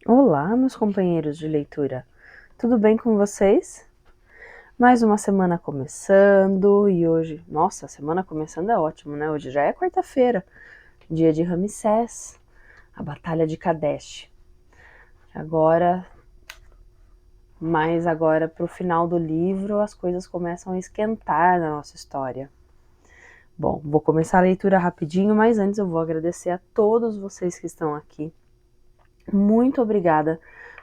Olá, meus companheiros de leitura, tudo bem com vocês? Mais uma semana começando e hoje, nossa, a semana começando é ótimo, né? Hoje já é quarta-feira, dia de Ramsés, a Batalha de Kadesh. Agora para o final do livro as coisas começam a esquentar na nossa história. Bom, vou começar a leitura rapidinho, mas antes eu vou agradecer a todos vocês que estão aqui. Muito obrigada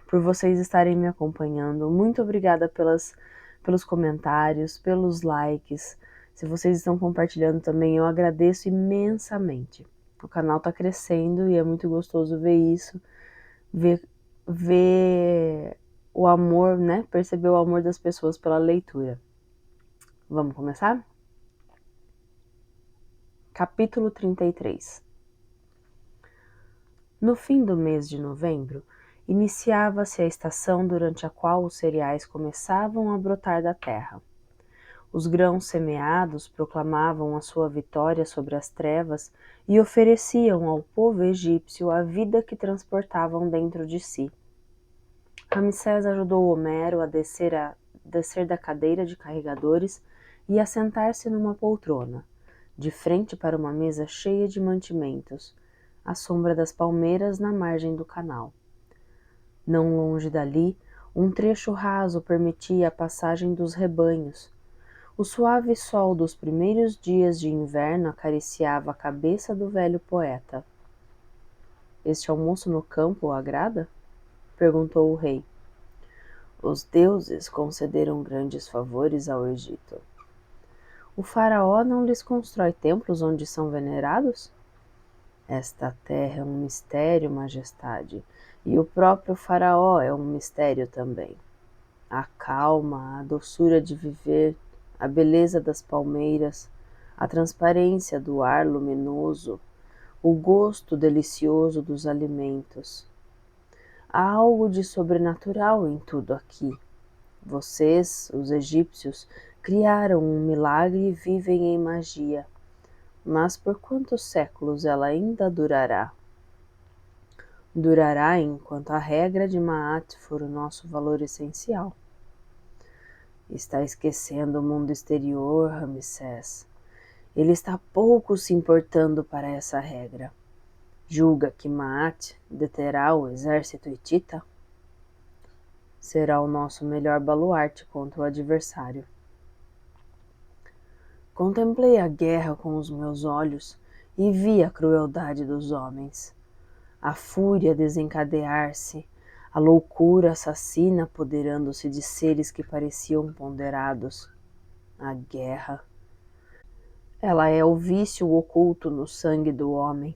por vocês estarem me acompanhando. Muito obrigada pelos comentários, pelos likes. Se vocês estão compartilhando também, eu agradeço imensamente. O canal está crescendo e é muito gostoso ver isso, ver o amor, né? Perceber o amor das pessoas pela leitura. Vamos começar? Capítulo 33. No fim do mês de novembro, iniciava-se a estação durante a qual os cereais começavam a brotar da terra. Os grãos semeados proclamavam a sua vitória sobre as trevas e ofereciam ao povo egípcio a vida que transportavam dentro de si. Ramsés ajudou Homero a descer da cadeira de carregadores e a sentar-se numa poltrona, de frente para uma mesa cheia de mantimentos, à sombra das palmeiras na margem do canal. Não longe dali, um trecho raso permitia a passagem dos rebanhos. O suave sol dos primeiros dias de inverno acariciava a cabeça do velho poeta. Este almoço no campo o agrada? Perguntou o rei. Os deuses concederam grandes favores ao Egito. O faraó não lhes constrói templos onde são venerados? Esta terra é um mistério, majestade, e o próprio faraó é um mistério também. A calma, a doçura de viver, a beleza das palmeiras, a transparência do ar luminoso, o gosto delicioso dos alimentos. Há algo de sobrenatural em tudo aqui. Vocês, os egípcios, criaram um milagre e vivem em magia. Mas por quantos séculos ela ainda durará? Durará enquanto a regra de Maat for o nosso valor essencial. Está esquecendo o mundo exterior, Ramsés. Ele está pouco se importando para essa regra. Julga que Maat deterá o exército hitita? Será o nosso melhor baluarte contra o adversário. Contemplei a guerra com os meus olhos e vi a crueldade dos homens, a fúria desencadear-se, a loucura assassina apoderando-se de seres que pareciam ponderados. A guerra. Ela é o vício oculto no sangue do homem,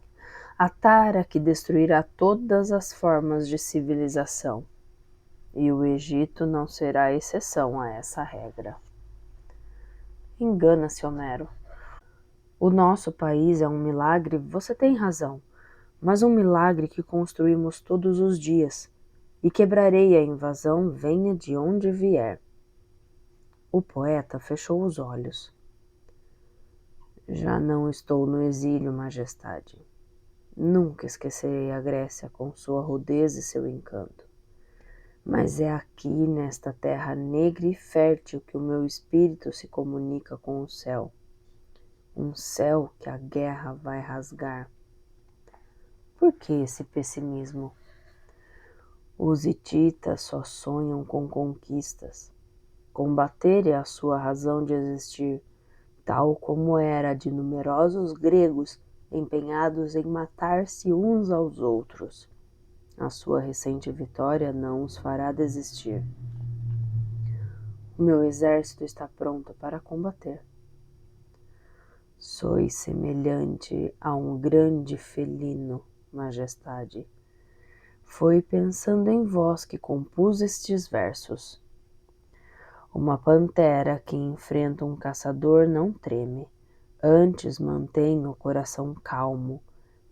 a tara que destruirá todas as formas de civilização. E o Egito não será exceção a essa regra. Engana-se, Homero. O nosso país é um milagre, você tem razão, mas um milagre que construímos todos os dias, e quebrarei a invasão, venha de onde vier. O poeta fechou os olhos. Já não estou no exílio, majestade. Nunca esquecerei a Grécia com sua rudeza e seu encanto. Mas é aqui, nesta terra negra e fértil, que o meu espírito se comunica com o céu. Um céu que a guerra vai rasgar. Por que esse pessimismo? Os hititas só sonham com conquistas. Combater é a sua razão de existir, tal como era a de numerosos gregos empenhados em matar-se uns aos outros. A sua recente vitória não os fará desistir. O meu exército está pronto para combater. Sois semelhante a um grande felino, majestade. Foi pensando em vós que compus estes versos. Uma pantera que enfrenta um caçador não treme, antes mantém o coração calmo,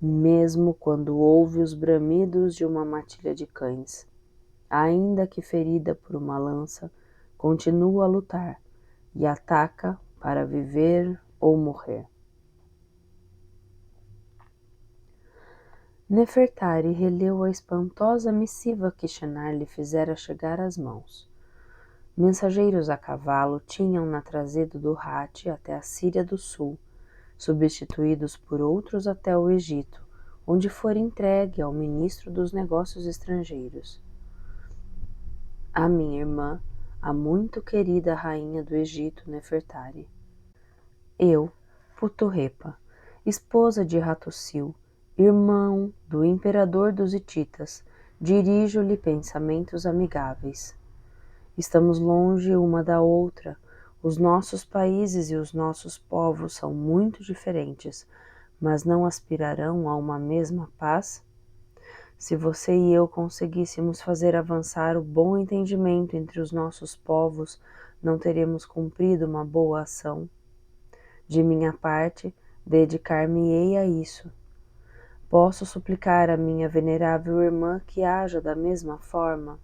mesmo quando ouve os bramidos de uma matilha de cães. Ainda que ferida por uma lança, continua a lutar e ataca para viver ou morrer. Nefertari releu a espantosa missiva que Shenar lhe fizera chegar às mãos. Mensageiros a cavalo tinham-na trazido do Hatti até a Síria do Sul, substituídos por outros até o Egito, onde fora entregue ao ministro dos Negócios Estrangeiros. A minha irmã, a muito querida rainha do Egito, Nefertari. Eu, Putorrepa, esposa de Hattusil, irmão do imperador dos Hititas, dirijo-lhe pensamentos amigáveis. Estamos longe uma da outra, os nossos países e os nossos povos são muito diferentes, mas não aspirarão a uma mesma paz? Se você e eu conseguíssemos fazer avançar o bom entendimento entre os nossos povos, não teríamos cumprido uma boa ação. De minha parte, dedicar-me-ei a isso. Posso suplicar a minha venerável irmã que haja da mesma forma?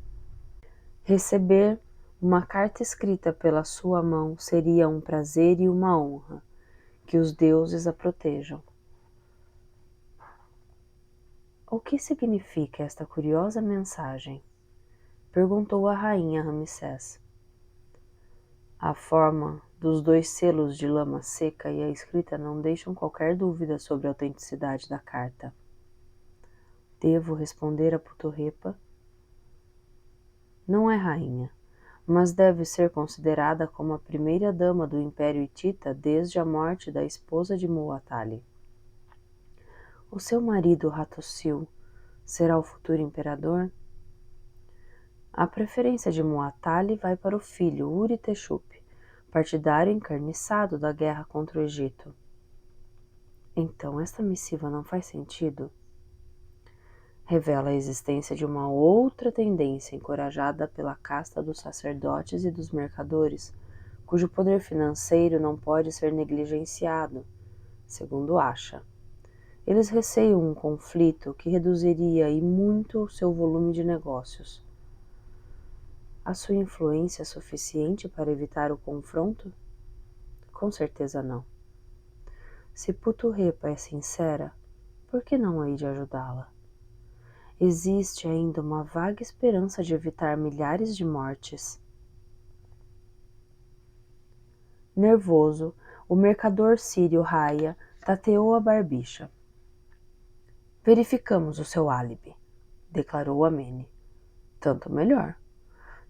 Receber uma carta escrita pela sua mão seria um prazer e uma honra. Que os deuses a protejam. O que significa esta curiosa mensagem? Perguntou a rainha Ramsés. A forma dos 2 selos de lama seca e a escrita não deixam qualquer dúvida sobre a autenticidade da carta. Devo responder a Putorrepa? Não é rainha, mas deve ser considerada como a primeira dama do Império Hitita desde a morte da esposa de Muwatalli. O seu marido Hattusil será o futuro imperador? A preferência de Muwatalli vai para o filho Uri-Teshup, partidário encarniçado da guerra contra o Egito. Então esta missiva não faz sentido? Revela a existência de uma outra tendência encorajada pela casta dos sacerdotes e dos mercadores, cujo poder financeiro não pode ser negligenciado, segundo acha. Eles receiam um conflito que reduziria e muito o seu volume de negócios. A sua influência é suficiente para evitar o confronto? Com certeza não. Se Putorrepa é sincera, por que não hei de ajudá-la? Existe ainda uma vaga esperança de evitar milhares de mortes. Nervoso, o mercador sírio Raia tateou a barbicha. Verificamos o seu álibi, declarou Amene. Tanto melhor.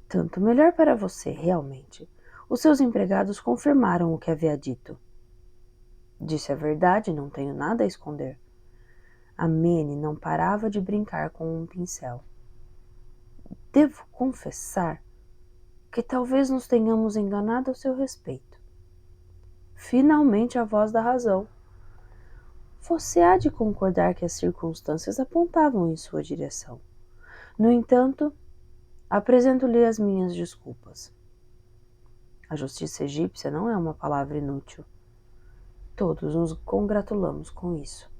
Tanto melhor para você, realmente. Os seus empregados confirmaram o que havia dito. Disse a verdade, não tenho nada a esconder. Amene não parava de brincar com um pincel. Devo confessar que talvez nos tenhamos enganado a seu respeito. Finalmente a voz da razão. Você há de concordar que as circunstâncias apontavam em sua direção. No entanto, apresento-lhe as minhas desculpas. A justiça egípcia não é uma palavra inútil. Todos nos congratulamos com isso.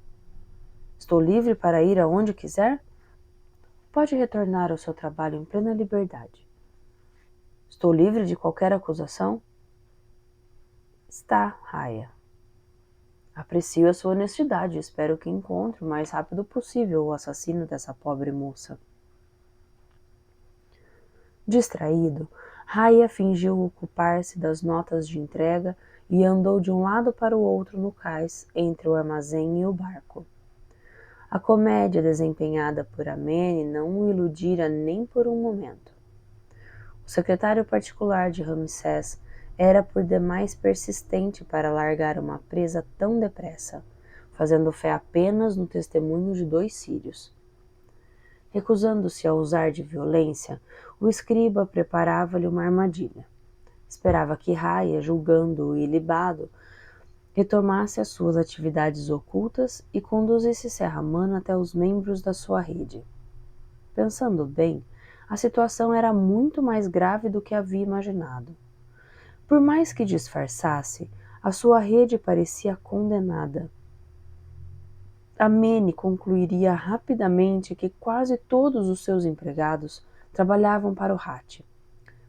Estou livre para ir aonde quiser? Pode retornar ao seu trabalho em plena liberdade. Estou livre de qualquer acusação? Está, Raia. Aprecio a sua honestidade e espero que encontre o mais rápido possível o assassino dessa pobre moça. Distraído, Raia fingiu ocupar-se das notas de entrega e andou de um lado para o outro no cais, entre o armazém e o barco. A comédia desempenhada por Amene não o iludira nem por um momento. O secretário particular de Ramsés era por demais persistente para largar uma presa tão depressa, fazendo fé apenas no testemunho de 2 sírios. Recusando-se a usar de violência, o escriba preparava-lhe uma armadilha. Esperava que Raia, julgando-o ilibado, retomasse as suas atividades ocultas e conduzisse Serraman até os membros da sua rede. Pensando bem, a situação era muito mais grave do que havia imaginado. Por mais que disfarçasse, a sua rede parecia condenada. Amene concluiria rapidamente que quase todos os seus empregados trabalhavam para o Hatti,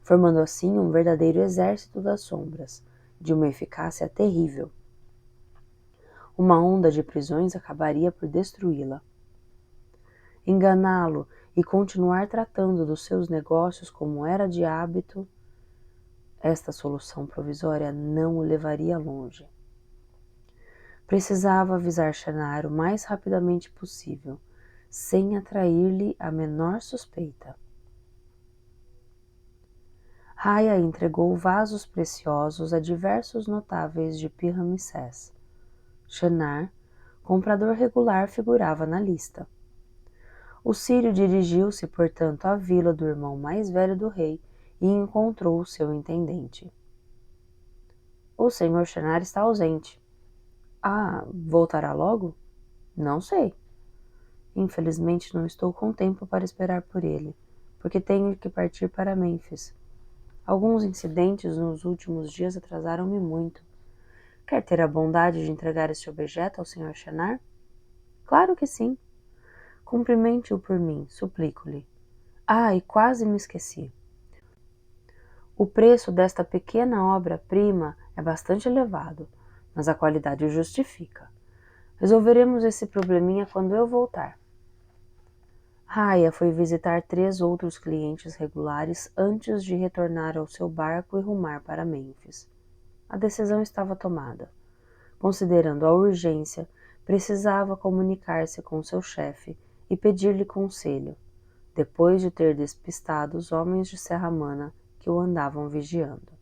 formando assim um verdadeiro exército das sombras, de uma eficácia terrível. Uma onda de prisões acabaria por destruí-la. enganá-lo e continuar tratando dos seus negócios como era de hábito, esta solução provisória não o levaria longe. Precisava avisar Shannara o mais rapidamente possível, sem atrair-lhe a menor suspeita. Raya entregou vasos preciosos a diversos notáveis de Pi-Ramsés. Shannar, comprador regular, figurava na lista. O sírio dirigiu-se, portanto, à vila do irmão mais velho do rei e encontrou seu intendente. O senhor Shannar está ausente. Ah, voltará logo? Não sei. Infelizmente não estou com tempo para esperar por ele, porque tenho que partir para Mênfis. Alguns incidentes nos últimos dias atrasaram-me muito. Quer ter a bondade de entregar este objeto ao Sr. Shannar? Claro que sim. Cumprimente-o por mim, suplico-lhe. Ah, e quase me esqueci. O preço desta pequena obra-prima é bastante elevado, mas a qualidade o justifica. Resolveremos esse probleminha quando eu voltar. Raya foi visitar 3 outros clientes regulares antes de retornar ao seu barco e rumar para Mênfis. A decisão estava tomada. Considerando a urgência, precisava comunicar-se com seu chefe e pedir-lhe conselho, depois de ter despistado os homens de Serramana que o andavam vigiando.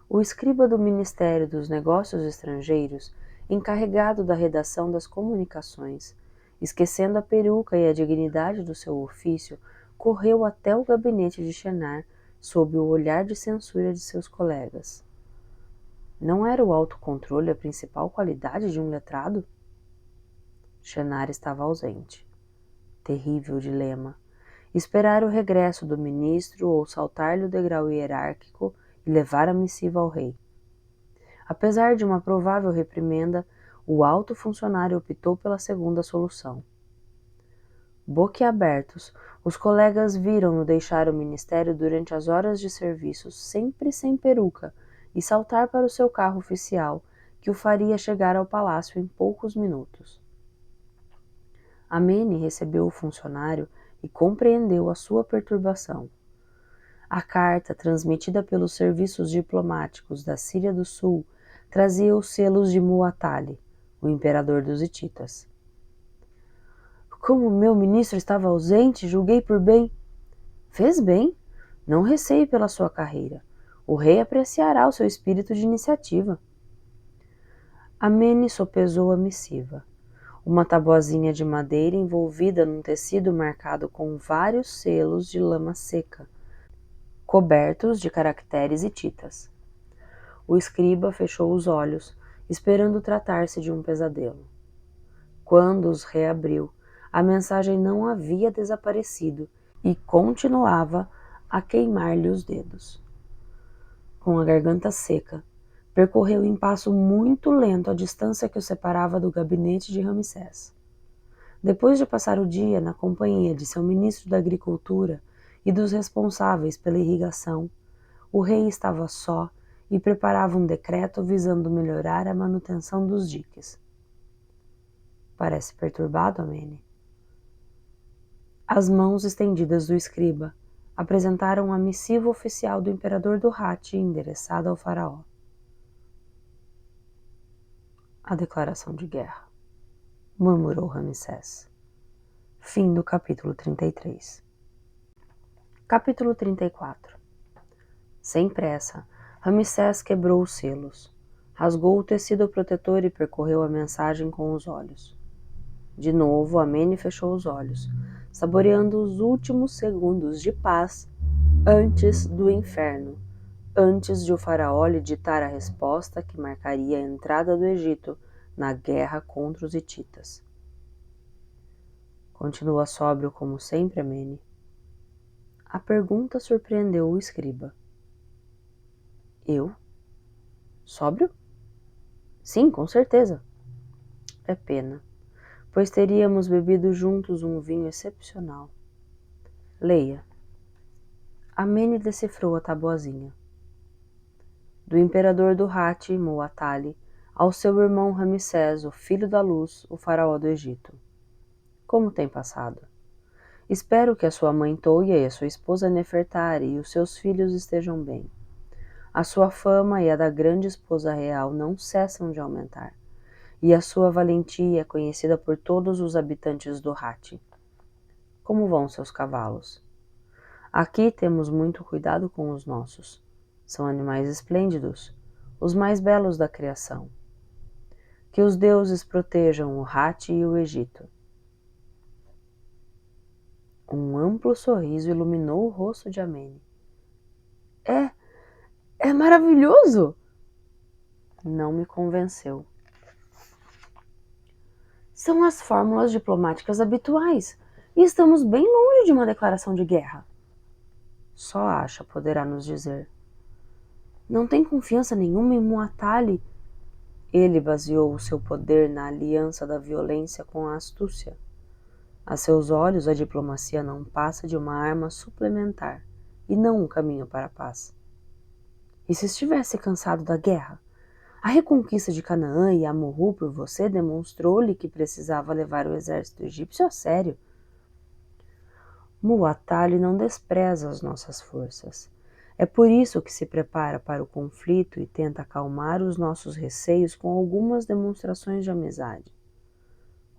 O escriba do Ministério dos Negócios Estrangeiros, encarregado da redação das comunicações, esquecendo a peruca e a dignidade do seu ofício, correu até o gabinete de Shannar sob o olhar de censura de seus colegas. Não era o autocontrole a principal qualidade de um letrado? Shannar estava ausente. Terrível dilema. Esperar o regresso do ministro ou saltar-lhe o degrau hierárquico e levar a missiva ao rei. Apesar de uma provável reprimenda, o alto funcionário optou pela segunda solução. Boquiabertos, os colegas viram-no deixar o ministério durante as horas de serviço, sempre sem peruca, e saltar para o seu carro oficial, que o faria chegar ao palácio em poucos minutos. Amene recebeu o funcionário e compreendeu a sua perturbação. A carta, transmitida pelos serviços diplomáticos da Síria do Sul, trazia os selos de Muatali, o imperador dos hititas. Como meu ministro estava ausente, julguei por bem. Fez bem. Não receie pela sua carreira. O rei apreciará o seu espírito de iniciativa. Amene sopesou a missiva. Uma tabuazinha de madeira envolvida num tecido marcado com vários selos de lama seca, cobertos de caracteres hititas. O escriba fechou os olhos, esperando tratar-se de um pesadelo. Quando os reabriu, a mensagem não havia desaparecido e continuava a queimar-lhe os dedos. Com a garganta seca, percorreu em passo muito lento a distância que o separava do gabinete de Ramsés. Depois de passar o dia na companhia de seu ministro da Agricultura e dos responsáveis pela irrigação, o rei estava só e preparava um decreto visando melhorar a manutenção dos diques. Parece perturbado, Amene. As mãos estendidas do escriba apresentaram a missiva oficial do imperador do Hatti endereçada ao faraó. A declaração de guerra, murmurou Ramsés. Fim do capítulo 33. Capítulo 34. Sem pressa, Ramsés quebrou os selos, rasgou o tecido protetor e percorreu a mensagem com os olhos. De novo, Amene fechou os olhos, saboreando os últimos segundos de paz antes do inferno, antes de o faraó lhe ditar a resposta que marcaria a entrada do Egito na guerra contra os hititas. Continua sóbrio como sempre, Amene. A pergunta surpreendeu o escriba. Eu? Sóbrio? Sim, com certeza. É pena, pois teríamos bebido juntos um vinho excepcional. Leia. Amene decifrou a tabuazinha. Do imperador do Hatti, Muatali, ao seu irmão Ramsés, o filho da luz, o faraó do Egito. Como tem passado? Espero que a sua mãe Toia e a sua esposa Nefertari e os seus filhos estejam bem. A sua fama e a da grande esposa real não cessam de aumentar, e a sua valentia é conhecida por todos os habitantes do Hati. Como vão seus cavalos? Aqui temos muito cuidado com os nossos. São animais esplêndidos, os mais belos da criação. Que os deuses protejam o Hati e o Egito. Um amplo sorriso iluminou o rosto de Amene. É maravilhoso! Não me convenceu. São as fórmulas diplomáticas habituais, e estamos bem longe de uma declaração de guerra. Só Asha poderá nos dizer. Não tem confiança nenhuma em Muatali. Ele baseou o seu poder na aliança da violência com a astúcia. A seus olhos, a diplomacia não passa de uma arma suplementar, e não um caminho para a paz. E se estivesse cansado da guerra? A reconquista de Canaã e Amurru por você demonstrou-lhe que precisava levar o exército egípcio a sério. Muatali não despreza as nossas forças. É por isso que se prepara para o conflito e tenta acalmar os nossos receios com algumas demonstrações de amizade.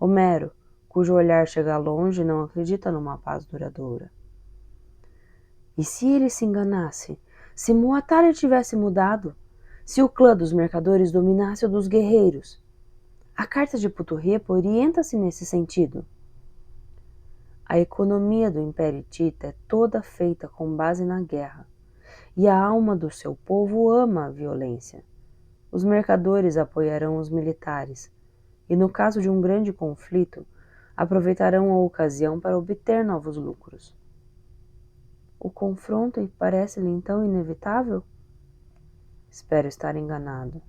Homero, cujo olhar chega longe, não acredita numa paz duradoura. E se ele se enganasse? Se Muatali tivesse mudado? Se o clã dos mercadores dominasse o dos guerreiros? A carta de Puturrepa orienta-se nesse sentido. A economia do Império Hitita é toda feita com base na guerra, e a alma do seu povo ama a violência. Os mercadores apoiarão os militares, e no caso de um grande conflito, aproveitarão a ocasião para obter novos lucros. O confronto parece-lhe então inevitável? Espero estar enganado.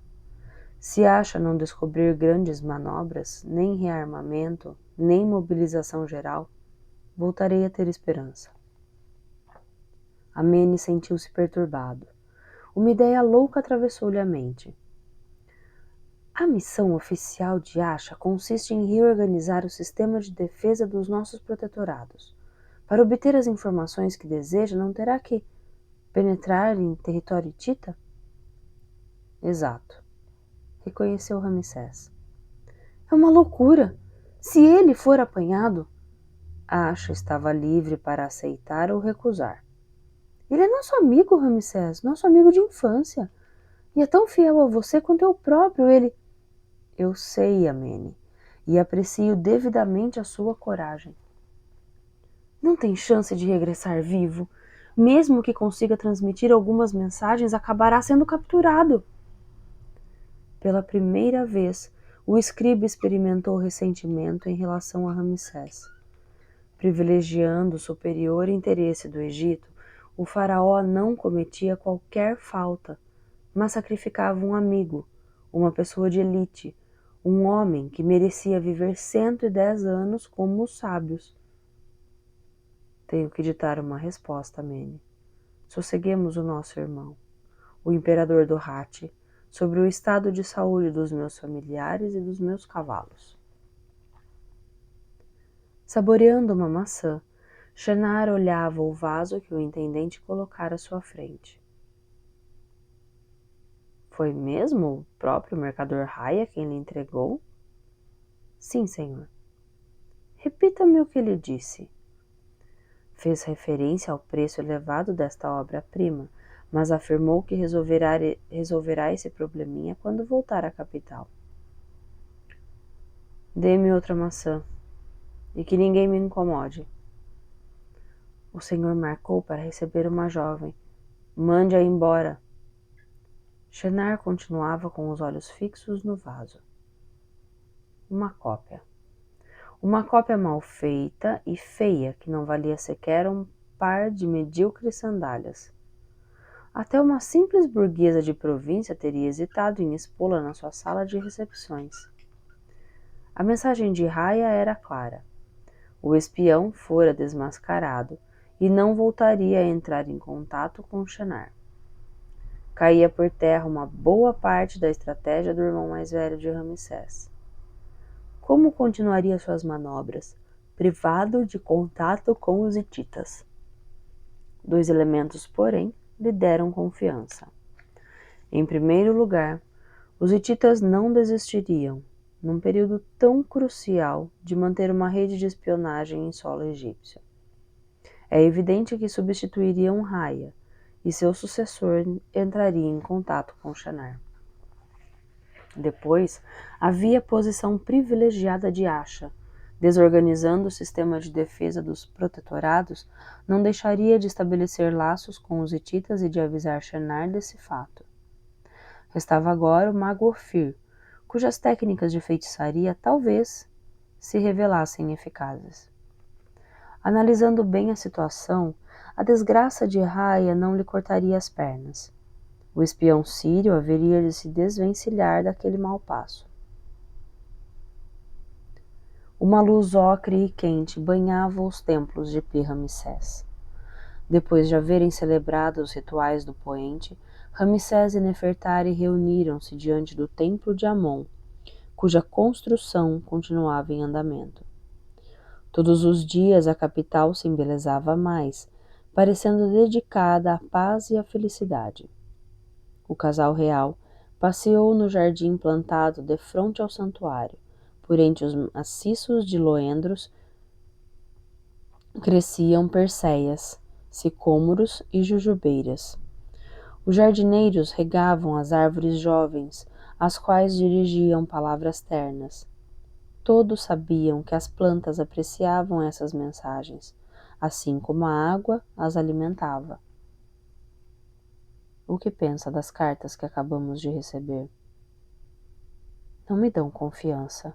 Se Asha não descobrir grandes manobras, nem rearmamento, nem mobilização geral, voltarei a ter esperança. Amene sentiu-se perturbado. Uma ideia louca atravessou-lhe a mente. A missão oficial de Asha consiste em reorganizar o sistema de defesa dos nossos protetorados. Para obter as informações que deseja, não terá que penetrar em território hitita? Exato, reconheceu Ramsés. É uma loucura. Se ele for apanhado, Asha estava livre para aceitar ou recusar. Ele é nosso amigo, Ramsés, nosso amigo de infância. E é tão fiel a você quanto eu próprio, ele... Eu sei, Amene, e aprecio devidamente a sua coragem. Não tem chance de regressar vivo. Mesmo que consiga transmitir algumas mensagens, acabará sendo capturado. Pela primeira vez, o escriba experimentou ressentimento em relação a Ramsés. Privilegiando o superior interesse do Egito, o faraó não cometia qualquer falta, mas sacrificava um amigo, uma pessoa de elite, um homem que merecia viver 110 anos como os sábios. Tenho que ditar uma resposta, Amene. Sosseguemos o nosso irmão, o imperador do Hati, sobre o estado de saúde dos meus familiares e dos meus cavalos. Saboreando uma maçã, Shenar olhava o vaso que o intendente colocara à sua frente. Foi mesmo o próprio mercador Raya quem lhe entregou? Sim, senhor. Repita-me o que ele disse. Fez referência ao preço elevado desta obra-prima, mas afirmou que resolverá esse probleminha quando voltar à capital. Dê-me outra maçã, e que ninguém me incomode. O senhor marcou para receber uma jovem. Mande-a embora. Shenar continuava com os olhos fixos no vaso. Uma cópia. Uma cópia mal feita e feia que não valia sequer um par de medíocres sandálias. Até uma simples burguesa de província teria hesitado em expô-la na sua sala de recepções. A mensagem de Raya era clara. O espião fora desmascarado e não voltaria a entrar em contato com Shenar. Caía por terra uma boa parte da estratégia do irmão mais velho de Ramsés. Como continuaria suas manobras, privado de contato com os hititas. 2 elementos, porém, lhe deram confiança. Em primeiro lugar, os hititas não desistiriam, num período tão crucial, de manter uma rede de espionagem em solo egípcio. É evidente que substituiriam Raia, e seu sucessor entraria em contato com Shinar. Depois, havia a posição privilegiada de Asha. Desorganizando o sistema de defesa dos protetorados, não deixaria de estabelecer laços com os hititas e de avisar Shinar desse fato. Restava agora o mago Ofir, cujas técnicas de feitiçaria talvez se revelassem eficazes. Analisando bem a situação, a desgraça de Raia não lhe cortaria as pernas. O espião sírio haveria de se desvencilhar daquele mau passo. Uma luz ocre e quente banhava os templos de Pi-Ramsés. Depois de haverem celebrado os rituais do poente, Ramsés e Nefertari reuniram-se diante do templo de Amon, cuja construção continuava em andamento. Todos os dias a capital se embelezava mais, parecendo dedicada à paz e à felicidade. O casal real passeou no jardim plantado defronte ao santuário. Por entre os maciços de loendros cresciam perceias, sicômoros e jujubeiras. Os jardineiros regavam as árvores jovens, às quais dirigiam palavras ternas. Todos sabiam que as plantas apreciavam essas mensagens, assim como a água as alimentava. O que pensa das cartas que acabamos de receber? Não me dão confiança.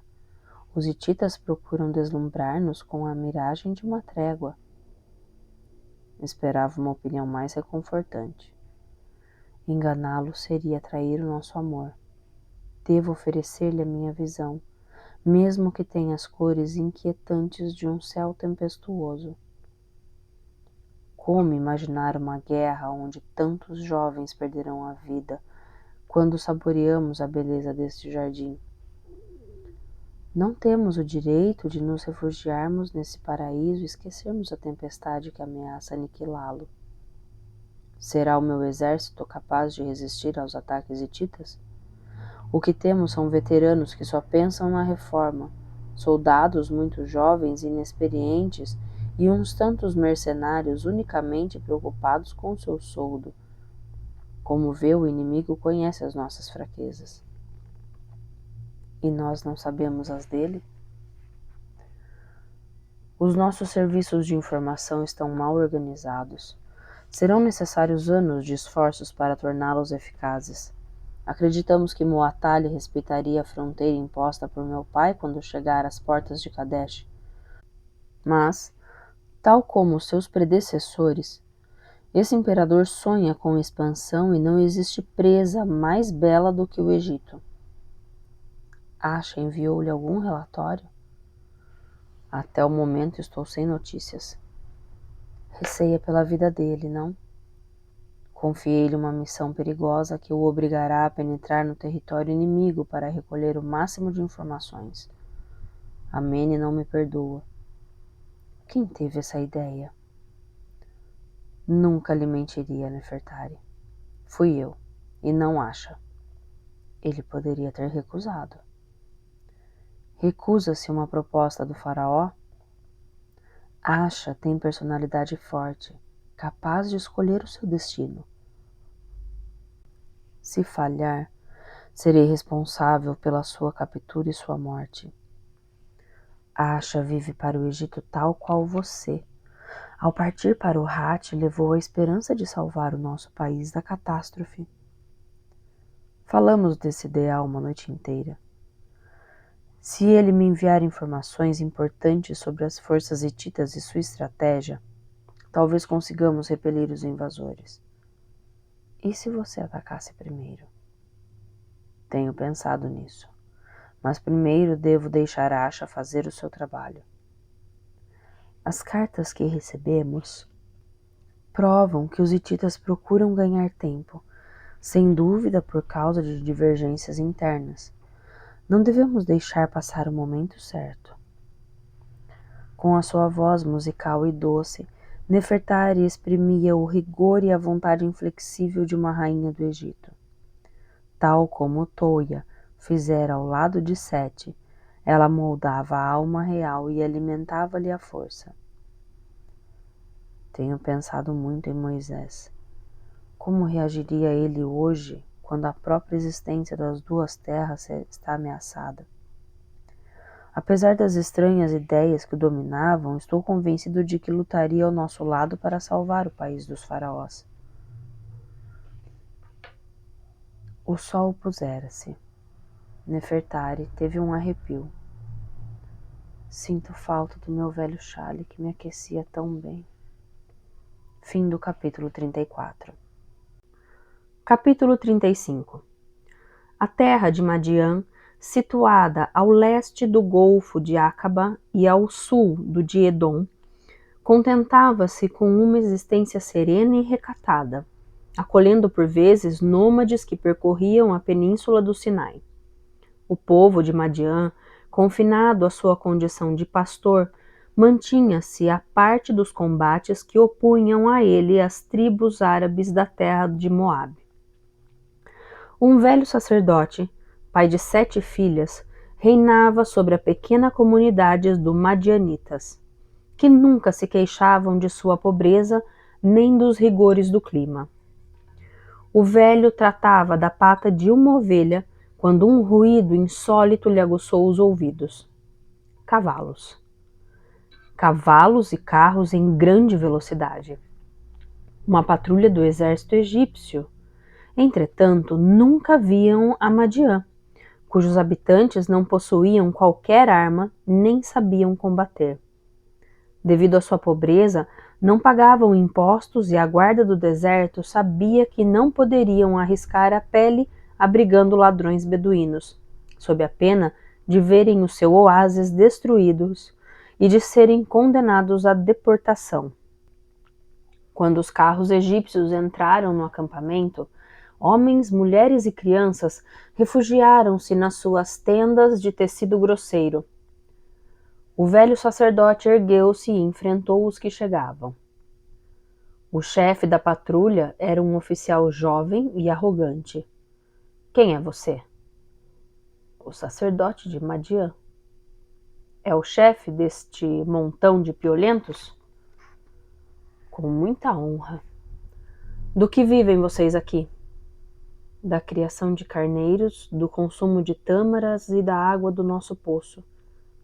Os hititas procuram deslumbrar-nos com a miragem de uma trégua. Esperava uma opinião mais reconfortante. Enganá-lo seria trair o nosso amor. Devo oferecer-lhe a minha visão, mesmo que tenha as cores inquietantes de um céu tempestuoso. Como imaginar uma guerra onde tantos jovens perderão a vida quando saboreamos a beleza deste jardim? Não temos o direito de nos refugiarmos nesse paraíso e esquecermos a tempestade que ameaça aniquilá-lo. Será o meu exército capaz de resistir aos ataques hititas? O que temos são veteranos que só pensam na reforma, soldados muito jovens e inexperientes e uns tantos mercenários unicamente preocupados com o seu soldo. Como vê, o inimigo conhece as nossas fraquezas. E nós não sabemos as dele? Os nossos serviços de informação estão mal organizados. Serão necessários anos de esforços para torná-los eficazes. Acreditamos que Muatalha respeitaria a fronteira imposta por meu pai quando chegar às portas de Kadesh. Mas, tal como seus predecessores, esse imperador sonha com expansão e não existe presa mais bela do que o Egito. Asha enviou-lhe algum relatório? Até o momento estou sem notícias. Receia pela vida dele, não? Confiei-lhe uma missão perigosa que o obrigará a penetrar no território inimigo para recolher o máximo de informações. Amene não me perdoa. Quem teve essa ideia? Nunca lhe mentiria, Nefertari. Fui eu, e não Asha. Ele poderia ter recusado. Recusa-se uma proposta do faraó? Asha tem personalidade forte, capaz de escolher o seu destino. Se falhar, serei responsável pela sua captura e sua morte. Asha vive para o Egito tal qual você. Ao partir para o Hat, levou a esperança de salvar o nosso país da catástrofe. Falamos desse ideal uma noite inteira. Se ele me enviar informações importantes sobre as forças hititas e sua estratégia, talvez consigamos repelir os invasores. E se você atacasse primeiro? Tenho pensado nisso, mas primeiro devo deixar Asha fazer o seu trabalho. As cartas que recebemos provam que os hititas procuram ganhar tempo, sem dúvida por causa de divergências internas. Não devemos deixar passar o momento certo. Com a sua voz musical e doce, Nefertari exprimia o rigor e a vontade inflexível de uma rainha do Egito. Tal como Toia fizera ao lado de Sete, ela moldava a alma real e alimentava-lhe a força. Tenho pensado muito em Moisés. Como reagiria ele hoje, quando a própria existência das duas terras está ameaçada? Apesar das estranhas ideias que o dominavam, estou convencido de que lutaria ao nosso lado para salvar o país dos faraós. O sol pusera-se. Nefertari teve um arrepio. Sinto falta do meu velho xale que me aquecia tão bem. Fim do capítulo 34. Capítulo 35. A terra de Madian, situada ao leste do Golfo de Acaba e ao sul do de Edom, contentava-se com uma existência serena e recatada, acolhendo por vezes nômades que percorriam a península do Sinai. O povo de Madian, confinado à sua condição de pastor, mantinha-se à parte dos combates que opunham a ele as tribos árabes da terra de Moabe. Um velho sacerdote, pai de 7 filhas, reinava sobre a pequena comunidade dos Madianitas, que nunca se queixavam de sua pobreza nem dos rigores do clima. O velho tratava da pata de uma ovelha quando um ruído insólito lhe aguçou os ouvidos. Cavalos. Cavalos e carros em grande velocidade. Uma patrulha do exército egípcio. Entretanto, nunca viam a Madian, cujos habitantes não possuíam qualquer arma nem sabiam combater. Devido à sua pobreza, não pagavam impostos e a guarda do deserto sabia que não poderiam arriscar a pele abrigando ladrões beduínos, sob a pena de verem o seu oásis destruídos e de serem condenados à deportação. Quando os carros egípcios entraram no acampamento, homens, mulheres e crianças refugiaram-se nas suas tendas de tecido grosseiro. O velho sacerdote ergueu-se e enfrentou os que chegavam. O chefe da patrulha era um oficial jovem e arrogante. Quem é você? O sacerdote de Madian. É o chefe deste montão de piolentos? Com muita honra. Do que vivem vocês aqui? Da criação de carneiros, do consumo de tâmaras e da água do nosso poço.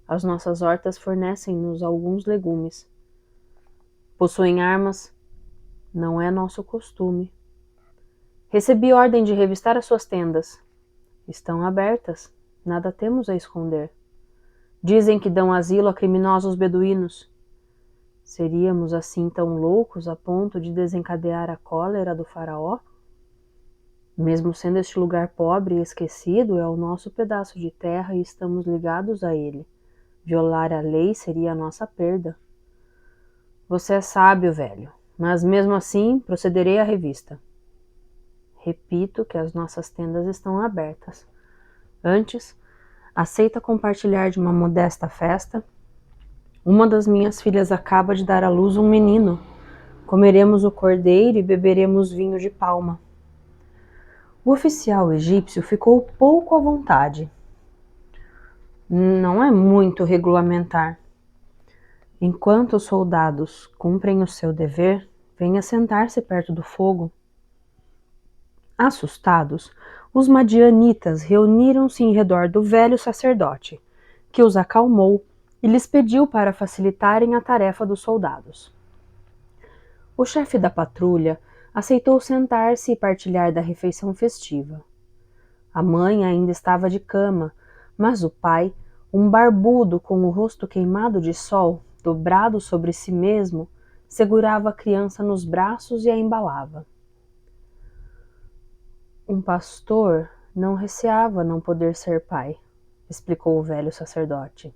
As nossas hortas fornecem-nos alguns legumes. Possuem armas? Não é nosso costume. Recebi ordem de revistar as suas tendas. Estão abertas, nada temos a esconder. Dizem que dão asilo a criminosos beduínos. Seríamos assim tão loucos a ponto de desencadear a cólera do faraó? Mesmo sendo este lugar pobre e esquecido, é o nosso pedaço de terra e estamos ligados a ele. Violar a lei seria a nossa perda. Você é sábio, velho, mas mesmo assim procederei à revista. Repito que as nossas tendas estão abertas. Antes, aceita compartilhar de uma modesta festa? Uma das minhas filhas acaba de dar à luz um menino. Comeremos o cordeiro e beberemos vinho de palma. O oficial egípcio ficou pouco à vontade. Não é muito regulamentar. Enquanto os soldados cumprem o seu dever, venha sentar-se perto do fogo. Assustados, os madianitas reuniram-se em redor do velho sacerdote, que os acalmou e lhes pediu para facilitarem a tarefa dos soldados. O chefe da patrulha aceitou sentar-se e partilhar da refeição festiva. A mãe ainda estava de cama, mas o pai, um barbudo com o rosto queimado de sol, dobrado sobre si mesmo, segurava a criança nos braços e a embalava. Um pastor não receava não poder ser pai, explicou o velho sacerdote.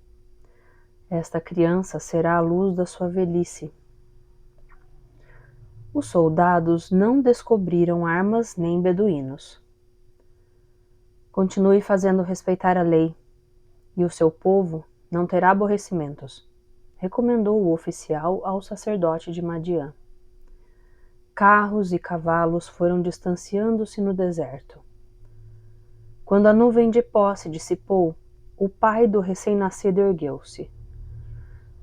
Esta criança será a luz da sua velhice. Os soldados não descobriram armas nem beduínos. Continue fazendo respeitar a lei, e o seu povo não terá aborrecimentos, recomendou o oficial ao sacerdote de Madian. Carros e cavalos foram distanciando-se no deserto. Quando a nuvem de posse dissipou, o pai do recém-nascido ergueu-se.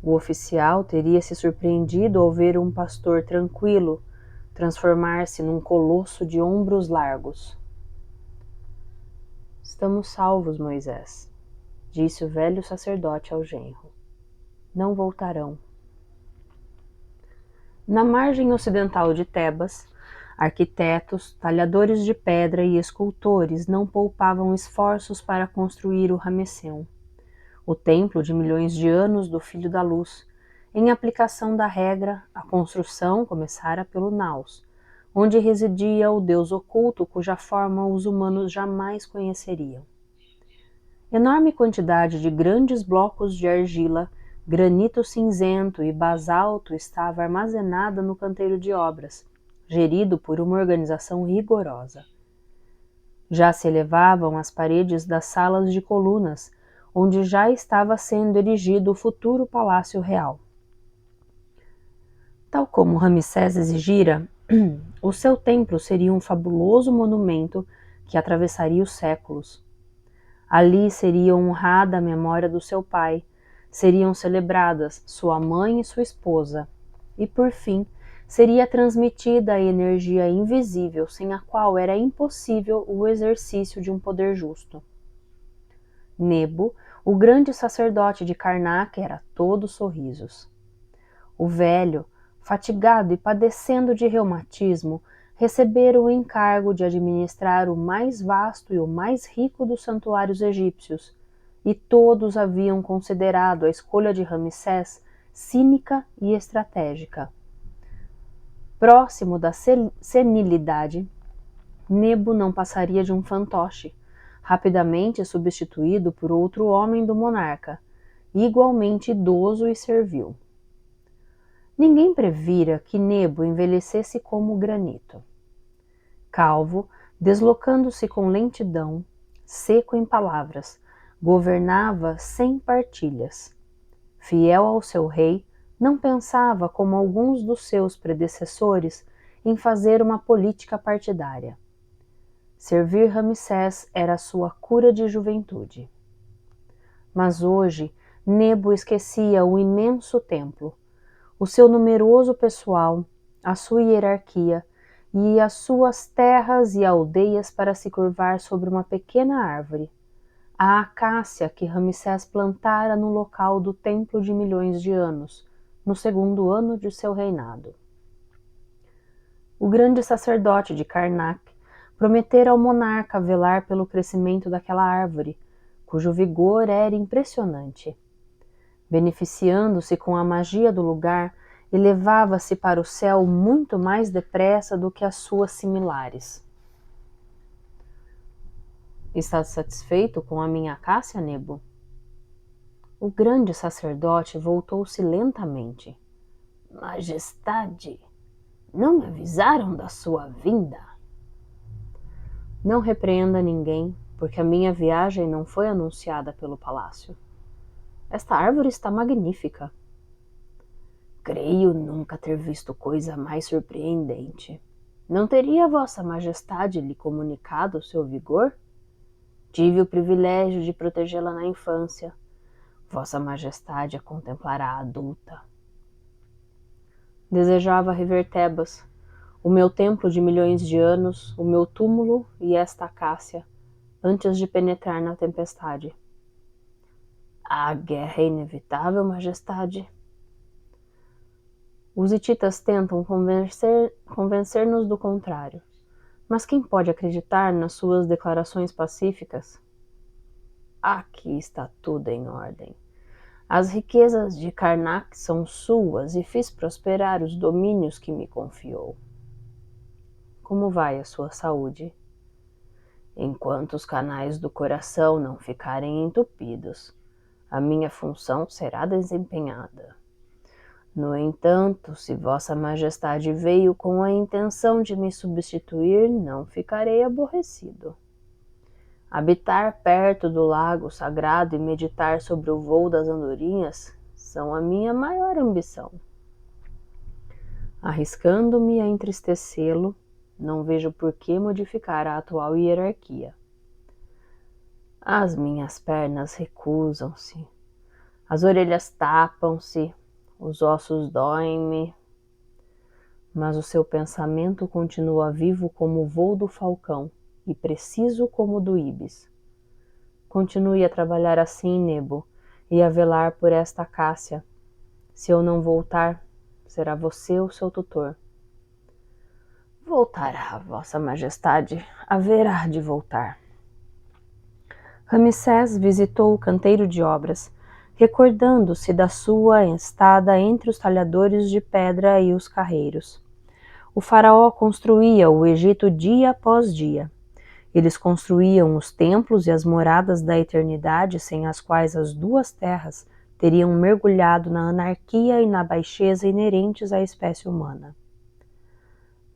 O oficial teria se surpreendido ao ver um pastor tranquilo transformar-se num colosso de ombros largos. Estamos salvos, Moisés, disse o velho sacerdote ao genro. Não voltarão. Na margem ocidental de Tebas, arquitetos, talhadores de pedra e escultores não poupavam esforços para construir o Ramessão, o templo de milhões de anos do Filho da Luz. Em aplicação da regra, a construção começara pelo Naus, onde residia o Deus oculto cuja forma os humanos jamais conheceriam. Enorme quantidade de grandes blocos de argila, granito cinzento e basalto estava armazenada no canteiro de obras, gerido por uma organização rigorosa. Já se elevavam as paredes das salas de colunas, onde já estava sendo erigido o futuro palácio real. Tal como Ramsés exigira, o seu templo seria um fabuloso monumento que atravessaria os séculos. Ali seria honrada a memória do seu pai, seriam celebradas sua mãe e sua esposa, e por fim seria transmitida a energia invisível sem a qual era impossível o exercício de um poder justo. Nebo, o grande sacerdote de Karnak, era todo sorrisos. O velho, fatigado e padecendo de reumatismo, recebera o encargo de administrar o mais vasto e o mais rico dos santuários egípcios, e todos haviam considerado a escolha de Ramsés cínica e estratégica. Próximo da senilidade, Nebo não passaria de um fantoche, rapidamente substituído por outro homem do monarca, igualmente idoso e servil. Ninguém previra que Nebo envelhecesse como granito. Calvo, deslocando-se com lentidão, seco em palavras, governava sem partilhas. Fiel ao seu rei, não pensava, como alguns dos seus predecessores, em fazer uma política partidária. Servir Ramsés era sua cura de juventude. Mas hoje, Nebo esquecia o imenso templo, o seu numeroso pessoal, a sua hierarquia e as suas terras e aldeias para se curvar sobre uma pequena árvore, a acácia que Ramsés plantara no local do templo de milhões de anos, no segundo ano de seu reinado. O grande sacerdote de Karnak prometera ao monarca velar pelo crescimento daquela árvore, cujo vigor era impressionante. Beneficiando-se com a magia do lugar, elevava-se para o céu muito mais depressa do que as suas similares. Estás satisfeito com a minha acácia, Nebo? O grande sacerdote voltou-se lentamente. Majestade, não me avisaram da sua vinda? Não repreenda ninguém, porque a minha viagem não foi anunciada pelo palácio. Esta árvore está magnífica. Creio nunca ter visto coisa mais surpreendente. Não teria Vossa Majestade lhe comunicado o seu vigor? Tive o privilégio de protegê-la na infância. Vossa Majestade a contemplará adulta. Desejava rever Tebas, o meu templo de milhões de anos, o meu túmulo e esta acácia, antes de penetrar na tempestade. A guerra é inevitável, Majestade. Os hititas tentam convencer-nos do contrário, mas quem pode acreditar nas suas declarações pacíficas? Aqui está tudo em ordem. As riquezas de Karnak são suas e fiz prosperar os domínios que me confiou. Como vai a sua saúde? Enquanto os canais do coração não ficarem entupidos, a minha função será desempenhada. No entanto, se Vossa Majestade veio com a intenção de me substituir, não ficarei aborrecido. Habitar perto do lago sagrado e meditar sobre o voo das andorinhas são a minha maior ambição. Arriscando-me a entristecê-lo, não vejo por que modificar a atual hierarquia. As minhas pernas recusam-se, as orelhas tapam-se, os ossos doem-me, mas o seu pensamento continua vivo como o voo do falcão e preciso como o do íbis. Continue a trabalhar assim, Nebo, e a velar por esta acácia. Se eu não voltar, será você o seu tutor. Voltará, Vossa Majestade, haverá de voltar. Ramsés visitou o canteiro de obras, recordando-se da sua estada entre os talhadores de pedra e os carreiros. O faraó construía o Egito dia após dia. Eles construíam os templos e as moradas da eternidade sem as quais as duas terras teriam mergulhado na anarquia e na baixeza inerentes à espécie humana.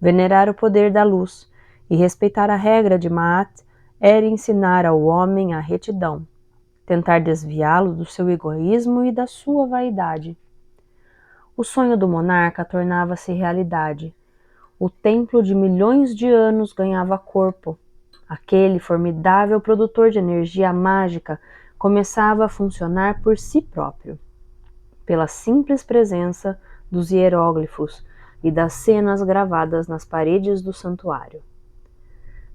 Venerar o poder da luz e respeitar a regra de Maat era ensinar ao homem a retidão, tentar desviá-lo do seu egoísmo e da sua vaidade. O sonho do monarca tornava-se realidade. O templo de milhões de anos ganhava corpo. Aquele formidável produtor de energia mágica começava a funcionar por si próprio, pela simples presença dos hieróglifos e das cenas gravadas nas paredes do santuário.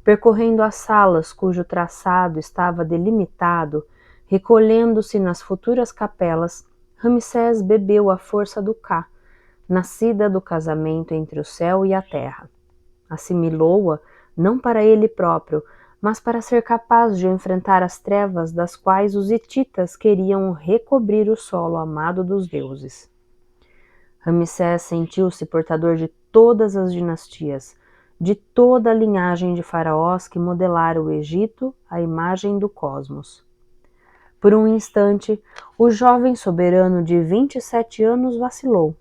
Percorrendo as salas cujo traçado estava delimitado, recolhendo-se nas futuras capelas, Ramsés bebeu a força do Ka, nascida do casamento entre o céu e a terra. Assimilou-a não para ele próprio, mas para ser capaz de enfrentar as trevas das quais os hititas queriam recobrir o solo amado dos deuses. Ramsés sentiu-se portador de todas as dinastias, de toda a linhagem de faraós que modelaram o Egito à imagem do cosmos. Por um instante, o jovem soberano de 27 anos vacilou.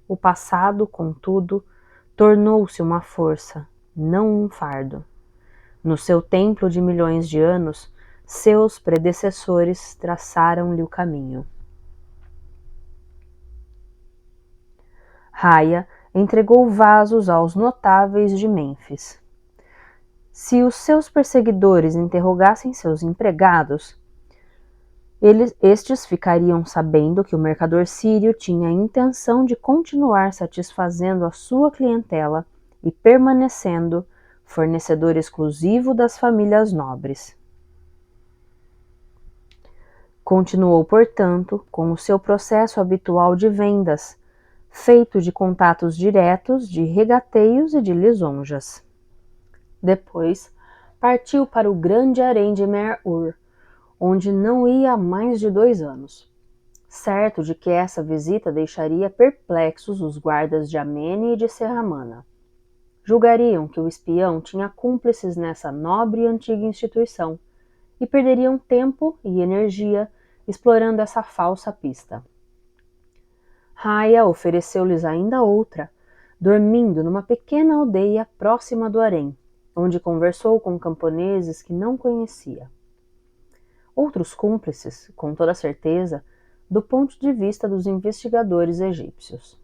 O passado, contudo, tornou-se uma força, não um fardo. No seu templo de milhões de anos, seus predecessores traçaram-lhe o caminho. Raia entregou vasos aos notáveis de Mênfis. Se os seus perseguidores interrogassem seus empregados, estes ficariam sabendo que o mercador sírio tinha a intenção de continuar satisfazendo a sua clientela e permanecendo fornecedor exclusivo das famílias nobres. Continuou, portanto, com o seu processo habitual de vendas, feito de contatos diretos, de regateios e de lisonjas. Depois, partiu para o grande harém de Mer-Ur, onde não ia há mais de 2 anos. Certo de que essa visita deixaria perplexos os guardas de Amene e de Serramana. Julgariam que o espião tinha cúmplices nessa nobre e antiga instituição, e perderiam tempo e energia explorando essa falsa pista. Raia ofereceu-lhes ainda outra, dormindo numa pequena aldeia próxima do harém, onde conversou com camponeses que não conhecia. Outros cúmplices, com toda certeza, do ponto de vista dos investigadores egípcios.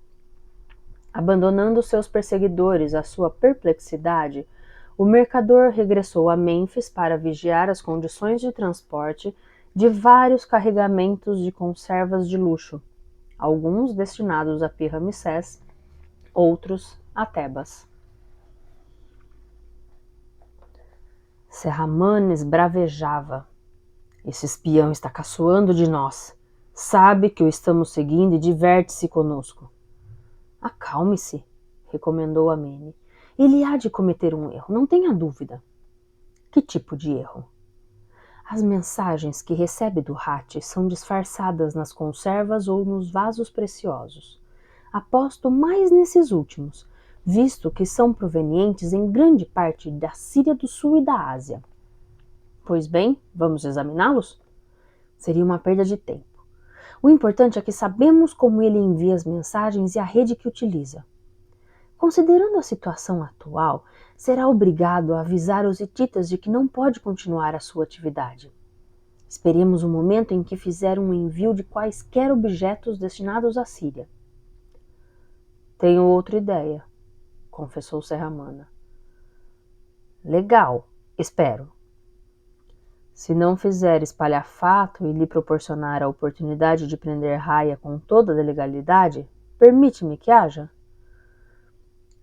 Abandonando seus perseguidores à sua perplexidade, o mercador regressou a Mênfis para vigiar as condições de transporte de vários carregamentos de conservas de luxo, alguns destinados a Pi-Ramsés, outros a Tebas. Serramanes bravejava. Esse espião está caçoando de nós. Sabe que o estamos seguindo e diverte-se conosco. Acalme-se, recomendou Amene. Ele há de cometer um erro, não tenha dúvida. Que tipo de erro? As mensagens que recebe do Hati são disfarçadas nas conservas ou nos vasos preciosos. Aposto mais nesses últimos, visto que são provenientes em grande parte da Síria do Sul e da Ásia. Pois bem, vamos examiná-los? Seria uma perda de tempo. O importante é que sabemos como ele envia as mensagens e a rede que utiliza. Considerando a situação atual, será obrigado a avisar os hititas de que não pode continuar a sua atividade. Esperemos o momento em que fizer um envio de quaisquer objetos destinados à Síria. Tenho outra ideia, confessou Serramana. Legal, espero. Se não fizer espalhafato e lhe proporcionar a oportunidade de prender Raia com toda a legalidade, permite-me que haja?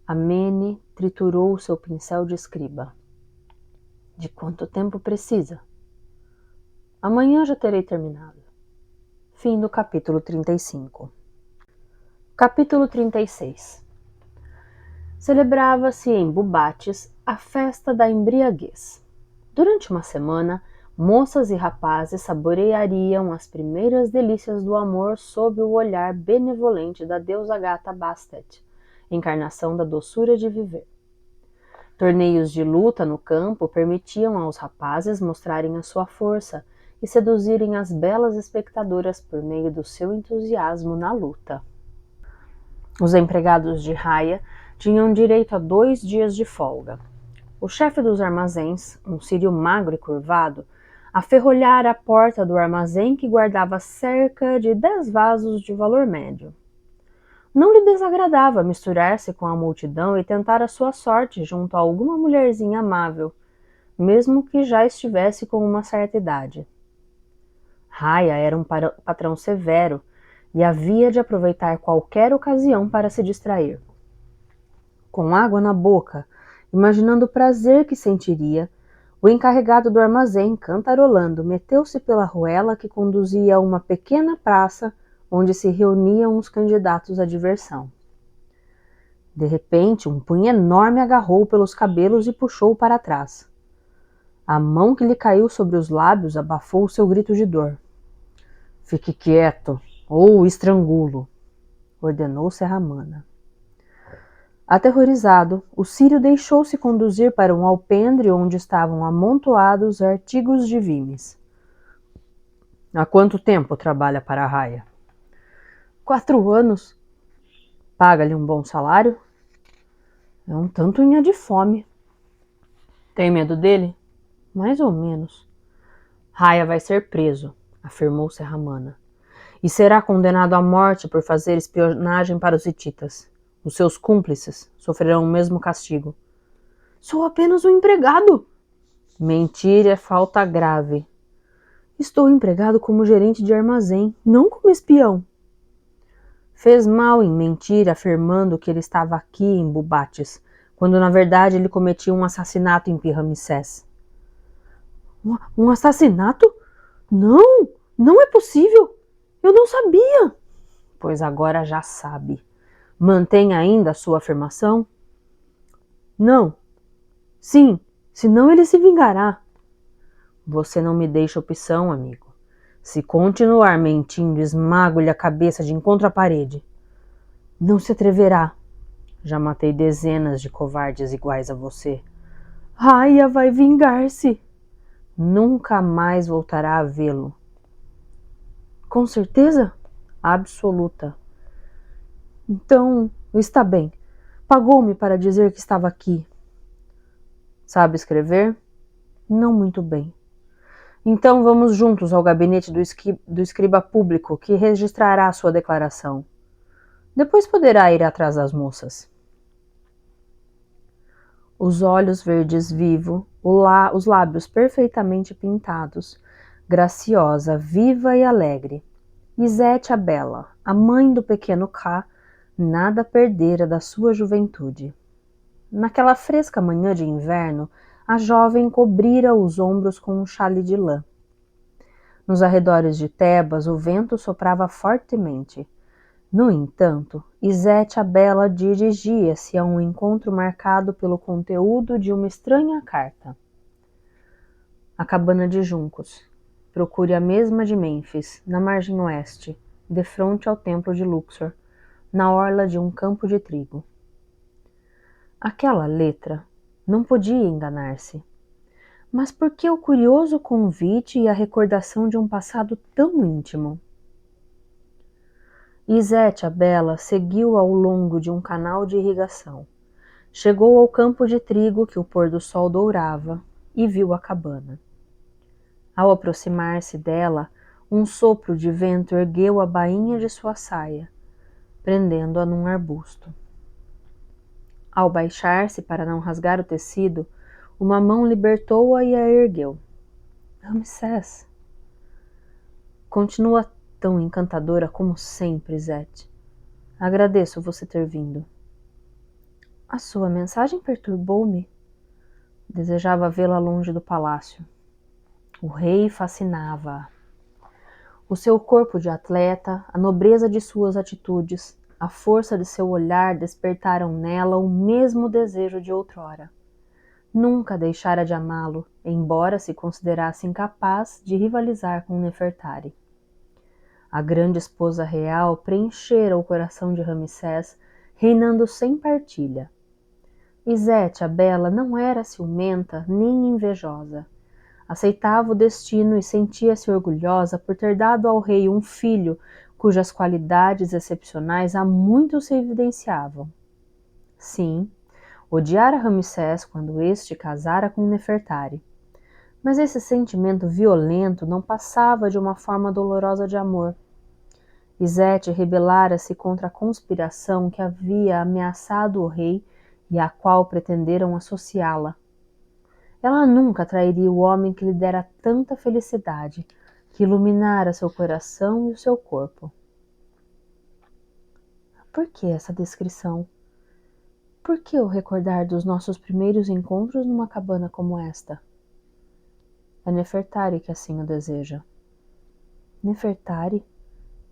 Amene triturou o seu pincel de escriba. De quanto tempo precisa? Amanhã já terei terminado. Fim do capítulo 35. Capítulo 36. Celebrava-se em Bubates a festa da embriaguez. Durante uma semana, moças e rapazes saboreariam as primeiras delícias do amor sob o olhar benevolente da deusa gata Bastet, encarnação da doçura de viver. Torneios de luta no campo permitiam aos rapazes mostrarem a sua força e seduzirem as belas espectadoras por meio do seu entusiasmo na luta. Os empregados de Raia tinham direito a 2 dias de folga. O chefe dos armazéns, um sírio magro e curvado, aferrolhara a porta do armazém que guardava cerca de 10 vasos de valor médio. Não lhe desagradava misturar-se com a multidão e tentar a sua sorte junto a alguma mulherzinha amável, mesmo que já estivesse com uma certa idade. Raia era um patrão severo e havia de aproveitar qualquer ocasião para se distrair. Com água na boca, imaginando o prazer que sentiria, o encarregado do armazém, cantarolando, meteu-se pela ruela que conduzia a uma pequena praça onde se reuniam os candidatos à diversão. De repente, um punho enorme agarrou-o pelos cabelos e puxou-o para trás. A mão que lhe caiu sobre os lábios abafou o seu grito de dor. Fique quieto, ou o estrangulo, ordenou Serramana. Aterrorizado, o sírio deixou-se conduzir para um alpendre onde estavam amontoados artigos de vimes. Há quanto tempo trabalha para a Raia? 4 anos. Paga-lhe um bom salário? É um tanto unha de fome. Tem medo dele? Mais ou menos. Raia vai ser preso, afirmou Serramana, e será condenado à morte por fazer espionagem para os hititas. Os seus cúmplices sofrerão o mesmo castigo. Sou apenas um empregado. Mentir é falta grave. Estou empregado como gerente de armazém, não como espião. Fez mal em mentir afirmando que ele estava aqui em Bubates, quando na verdade ele cometia um assassinato em Pi-Ramsés. Um assassinato? Não, não é possível. Eu não sabia. Pois agora já sabe. Mantém ainda a sua afirmação? Não. Sim, senão ele se vingará. Você não me deixa opção, amigo. Se continuar mentindo, esmago-lhe a cabeça de encontro à parede. Não se atreverá. Já matei dezenas de covardes iguais a você. Raia vai vingar-se. Nunca mais voltará a vê-lo. Com certeza? Absoluta. Então, está bem. Pagou-me para dizer que estava aqui. Sabe escrever? Não muito bem. Então vamos juntos ao gabinete do escriba público que registrará a sua declaração. Depois poderá ir atrás das moças. Os olhos verdes vivos, os lábios perfeitamente pintados, graciosa, viva e alegre. Izete a Bela, a mãe do pequeno Ká, nada perdera da sua juventude. Naquela fresca manhã de inverno, a jovem cobrira os ombros com um chale de lã. Nos arredores de Tebas, o vento soprava fortemente. No entanto, Izete a Bela dirigia-se a um encontro marcado pelo conteúdo de uma estranha carta. A cabana de juncos. Procure a mesma de Mênfis, na margem oeste, defronte ao templo de Luxor, na orla de um campo de trigo. Aquela letra não podia enganar-se. Mas por que o curioso convite e a recordação de um passado tão íntimo? Izete a Bela seguiu ao longo de um canal de irrigação. Chegou ao campo de trigo que o pôr do sol dourava e viu a cabana. Ao aproximar-se dela, um sopro de vento ergueu a bainha de sua saia, prendendo-a num arbusto. Ao baixar-se para não rasgar o tecido, uma mão libertou-a e a ergueu. Ramsés! Continua tão encantadora como sempre, Zete. Agradeço você ter vindo. A sua mensagem perturbou-me. Desejava vê-la longe do palácio. O rei fascinava-a. O seu corpo de atleta, a nobreza de suas atitudes, a força de seu olhar despertaram nela o mesmo desejo de outrora. Nunca deixara de amá-lo, embora se considerasse incapaz de rivalizar com Nefertari. A grande esposa real preenchera o coração de Ramsés, reinando sem partilha. Izete, a bela, não era ciumenta nem invejosa. Aceitava o destino e sentia-se orgulhosa por ter dado ao rei um filho cujas qualidades excepcionais há muito se evidenciavam. Sim, odiara Ramsés quando este casara com Nefertari. Mas esse sentimento violento não passava de uma forma dolorosa de amor. Izete rebelara-se contra a conspiração que havia ameaçado o rei e à qual pretenderam associá-la. Ela nunca trairia o homem que lhe dera tanta felicidade, que iluminara seu coração e o seu corpo. Por que essa descrição? Por que o recordar dos nossos primeiros encontros numa cabana como esta? É Nefertari que assim o deseja. Nefertari?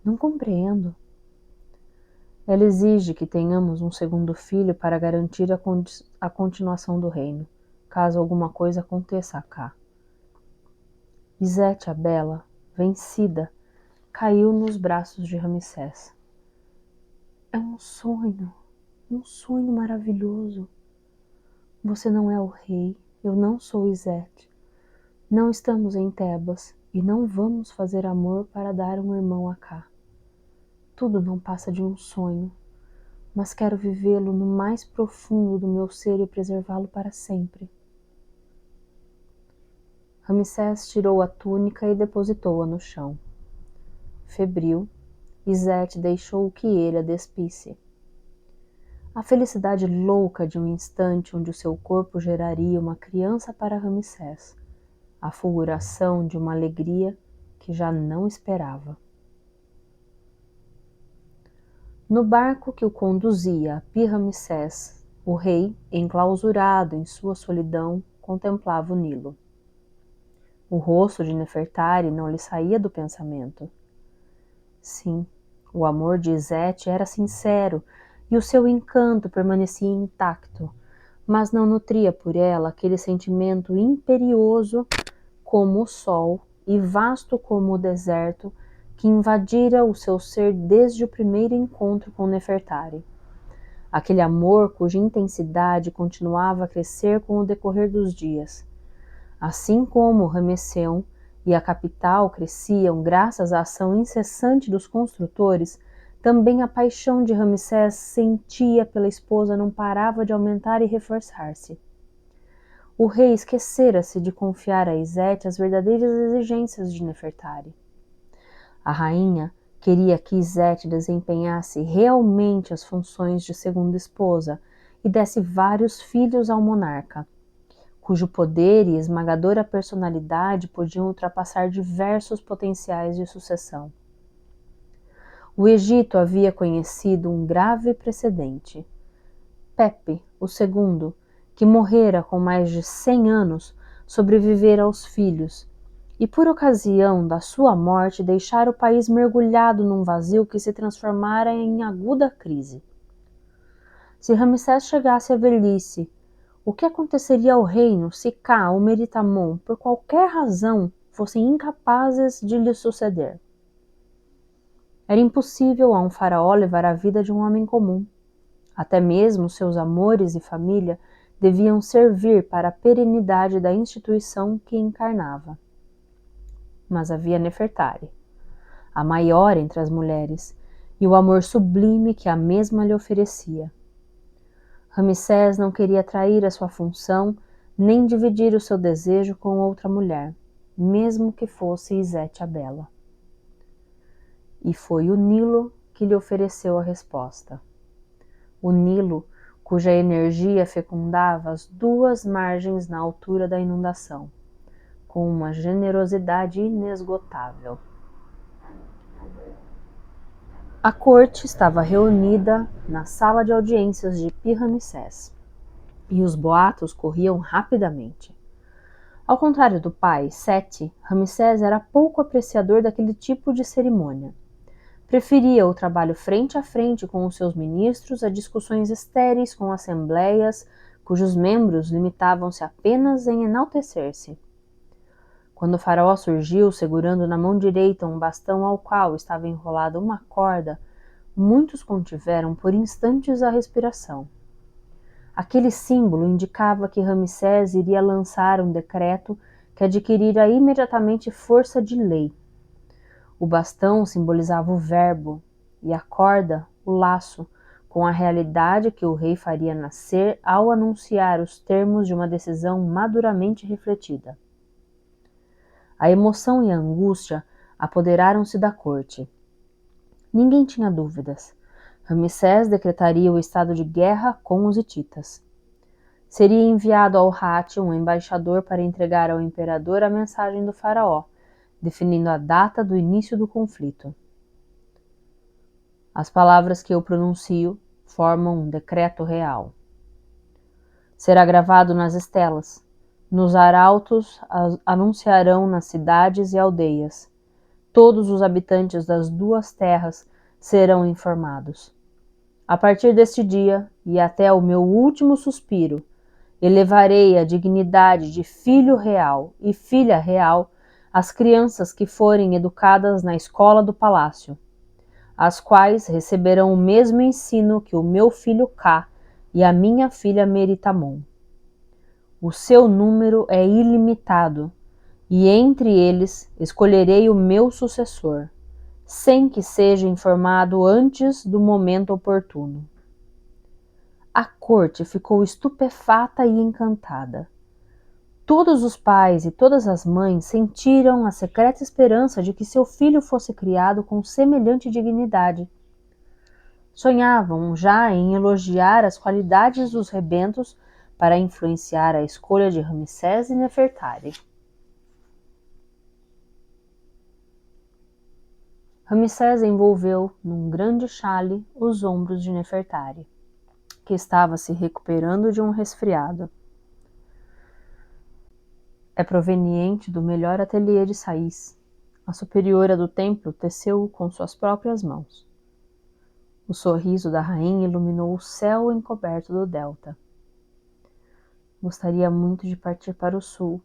Não compreendo. Ela exige que tenhamos um segundo filho para garantir a continuação do reino, caso alguma coisa aconteça cá. Izete, a bela, vencida, caiu nos braços de Ramsés. É um sonho maravilhoso. Você não é o rei, eu não sou Izete. Não estamos em Tebas e não vamos fazer amor para dar um irmão a cá. Tudo não passa de um sonho, mas quero vivê-lo no mais profundo do meu ser e preservá-lo para sempre. Ramsés tirou a túnica e depositou-a no chão. Febril, Izete deixou que ele a despisse. A felicidade louca de um instante onde o seu corpo geraria uma criança para Ramsés, a fulguração de uma alegria que já não esperava. No barco que o conduzia a Pi-Ramsés, o rei, enclausurado em sua solidão, contemplava o Nilo. O rosto de Nefertari não lhe saía do pensamento. Sim, o amor de Izete era sincero e o seu encanto permanecia intacto, mas não nutria por ela aquele sentimento imperioso como o sol e vasto como o deserto que invadira o seu ser desde o primeiro encontro com Nefertari. Aquele amor cuja intensidade continuava a crescer com o decorrer dos dias. Assim como Ramesseu e a capital cresciam graças à ação incessante dos construtores, também a paixão de Ramsés sentia pela esposa não parava de aumentar e reforçar-se. O rei esquecera-se de confiar a Izete as verdadeiras exigências de Nefertari. A rainha queria que Izete desempenhasse realmente as funções de segunda esposa e desse vários filhos ao monarca, cujo poder e esmagadora personalidade podiam ultrapassar diversos potenciais de sucessão. O Egito havia conhecido um grave precedente. Pepe, o segundo, que morrera com mais de 100 anos, sobrevivera aos filhos, e por ocasião da sua morte deixara o país mergulhado num vazio que se transformara em aguda crise. Se Ramsés chegasse à velhice, o que aconteceria ao reino se Cá ou Meritamon, por qualquer razão, fossem incapazes de lhe suceder? Era impossível a um faraó levar a vida de um homem comum. Até mesmo seus amores e família deviam servir para a perenidade da instituição que encarnava. Mas havia Nefertari, a maior entre as mulheres, e o amor sublime que a mesma lhe oferecia. Ramsés não queria trair a sua função, nem dividir o seu desejo com outra mulher. mesmo que fosse Izete a Bela. E foi o Nilo que lhe ofereceu a resposta. O Nilo, cuja energia fecundava as duas margens na altura da inundação, com uma generosidade inesgotável. A corte estava reunida na sala de audiências de Pi-Ramsés, e os boatos corriam rapidamente. Ao contrário do pai, Sete, Ramsés era pouco apreciador daquele tipo de cerimônia. Preferia o trabalho frente a frente com os seus ministros a discussões estéreis com assembleias cujos membros limitavam-se apenas em enaltecer-se. Quando o faraó surgiu segurando na mão direita um bastão ao qual estava enrolada uma corda, muitos contiveram por instantes a respiração. Aquele símbolo indicava que Ramsés iria lançar um decreto que adquirira imediatamente força de lei. O bastão simbolizava o verbo e a corda, o laço, com a realidade que o rei faria nascer ao anunciar os termos de uma decisão maduramente refletida. A emoção e a angústia apoderaram-se da corte. Ninguém tinha dúvidas. Ramsés decretaria o estado de guerra com os hititas. Seria enviado ao Hati um embaixador para entregar ao imperador a mensagem do faraó, definindo a data do início do conflito. As palavras que eu pronuncio formam um decreto real. Será gravado nas estelas. Nos arautos anunciarão nas cidades e aldeias. Todos os habitantes das duas terras serão informados. A partir deste dia e até o meu último suspiro, elevarei a dignidade de filho real e filha real as crianças que forem educadas na escola do palácio, as quais receberão o mesmo ensino que o meu filho Ká e a minha filha Meritamon. O seu número é ilimitado, e entre eles escolherei o meu sucessor, sem que seja informado antes do momento oportuno. A corte ficou estupefata e encantada. Todos os pais e todas as mães sentiram a secreta esperança de que seu filho fosse criado com semelhante dignidade. Sonhavam já em elogiar as qualidades dos rebentos para influenciar a escolha de Ramsés e Nefertari. Ramsés envolveu num grande chale os ombros de Nefertari, que estava se recuperando de um resfriado. É proveniente do melhor ateliê de Saís. A superiora do templo teceu-o com suas próprias mãos. O sorriso da rainha iluminou o céu encoberto do delta. Gostaria muito de partir para o sul,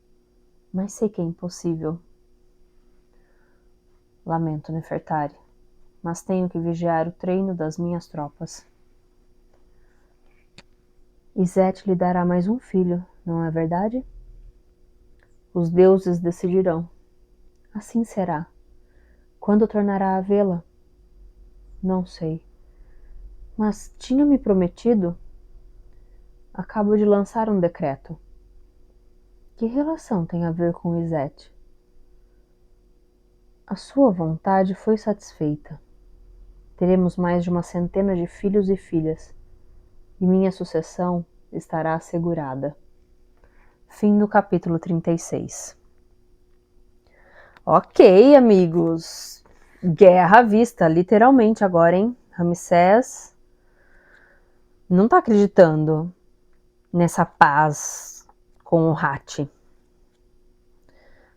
mas sei que é impossível. Lamento, Nefertari, mas tenho que vigiar o treino das minhas tropas. Izete lhe dará mais um filho, não é verdade? Os deuses decidirão. Assim será. Quando tornará a vê-la? Não sei. Mas tinha-me prometido? Acabo de lançar um decreto. Que relação tem a ver com Izete? A sua vontade foi satisfeita. Teremos mais de 100 de filhos e filhas, e minha sucessão estará assegurada. Fim do capítulo 36. Ok, amigos. Guerra à vista, literalmente agora, hein? Ramsés não tá acreditando nessa paz com o Hati.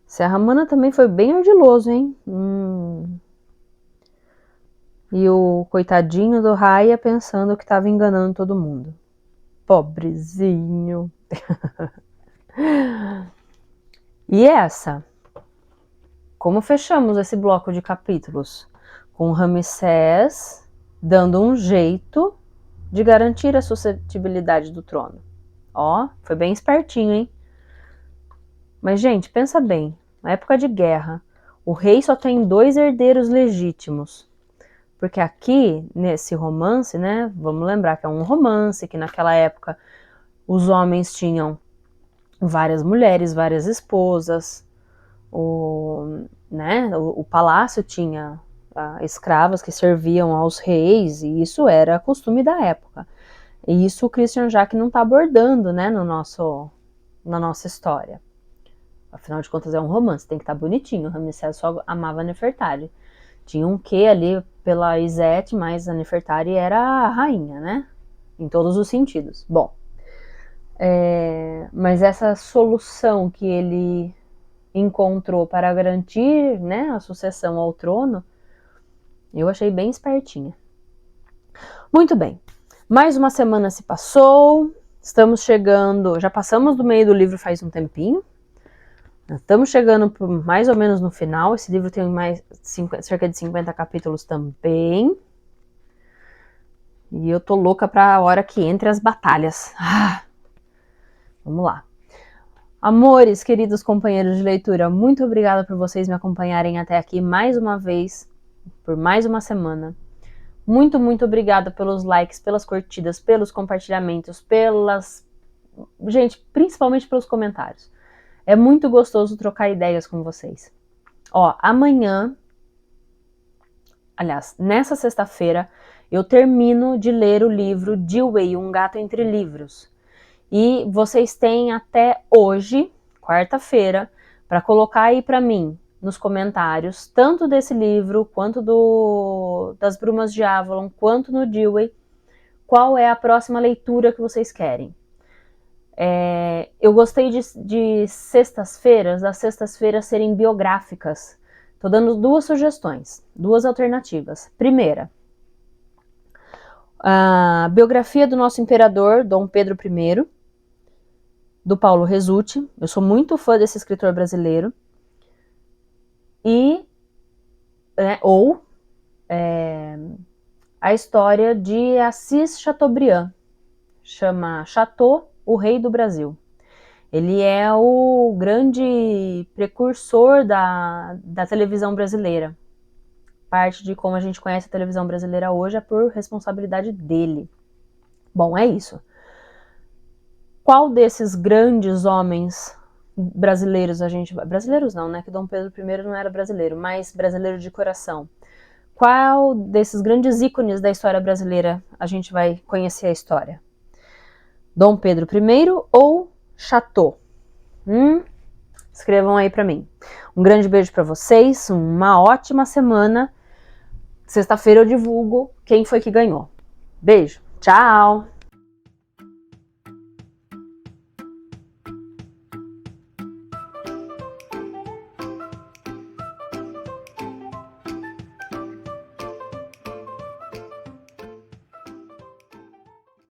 Serra-Mana também foi bem ardiloso, hein? E o coitadinho do Raya pensando que estava enganando todo mundo. Pobrezinho. E essa? Como fechamos esse bloco de capítulos? Com Ramsés dando um jeito de garantir a suscetibilidade do trono. Ó, foi bem espertinho, hein? Mas, gente, pensa bem. Na época de guerra, o rei só tem 2 herdeiros legítimos. Porque aqui, nesse romance, né? Vamos lembrar que é um romance, que naquela época os homens tinham várias mulheres, várias esposas. o palácio tinha escravas que serviam aos reis, e isso era costume da época. E isso o Christian Jaque não está abordando, né, na nossa história. Afinal de contas é um romance, tem que estar bonitinho. Ramsés só amava Nefertari. Tinha um quê ali pela Izete, mas a Nefertari era a rainha, né? Em todos os sentidos. Bom, mas essa solução que ele encontrou para garantir, né, a sucessão ao trono, eu achei bem espertinha. Muito bem. Mais uma semana se passou. Estamos chegando, já passamos do meio do livro faz um tempinho. Estamos chegando mais ou menos no final. Esse livro tem cerca de 50 capítulos também. E eu tô louca pra hora que entre as batalhas. Vamos lá. Amores, queridos companheiros de leitura, muito obrigada por vocês me acompanharem até aqui mais uma vez, por mais uma semana. Muito, muito obrigada pelos likes, pelas curtidas, pelos compartilhamentos, gente, principalmente pelos comentários. É muito gostoso trocar ideias com vocês. Amanhã, aliás, nessa sexta-feira, eu termino de ler o livro Dewey, Um Gato Entre Livros. E vocês têm até hoje, quarta-feira, para colocar aí para mim, nos comentários, tanto desse livro, quanto das Brumas de Avalon, quanto no Dewey, qual é a próxima leitura que vocês querem. Eu gostei de sextas-feiras, das sextas-feiras serem biográficas. Estou dando 2 sugestões, 2 alternativas. Primeira, a biografia do nosso imperador, Dom Pedro I, do Paulo Resutti. Eu sou muito fã desse escritor brasileiro. Ou a história de Assis Chateaubriand, chama Chateau, o Rei do Brasil. Ele é o grande precursor da televisão brasileira. Parte de como a gente conhece a televisão brasileira hoje é por responsabilidade dele. Bom, é isso. Qual desses grandes homens brasileiros brasileiros não, né? Que Dom Pedro I não era brasileiro, mas brasileiro de coração. Qual desses grandes ícones da história brasileira a gente vai conhecer a história? Dom Pedro I ou Chateau? Escrevam aí para mim. Um grande beijo para vocês, uma ótima semana. Sexta-feira eu divulgo quem foi que ganhou. Beijo, tchau!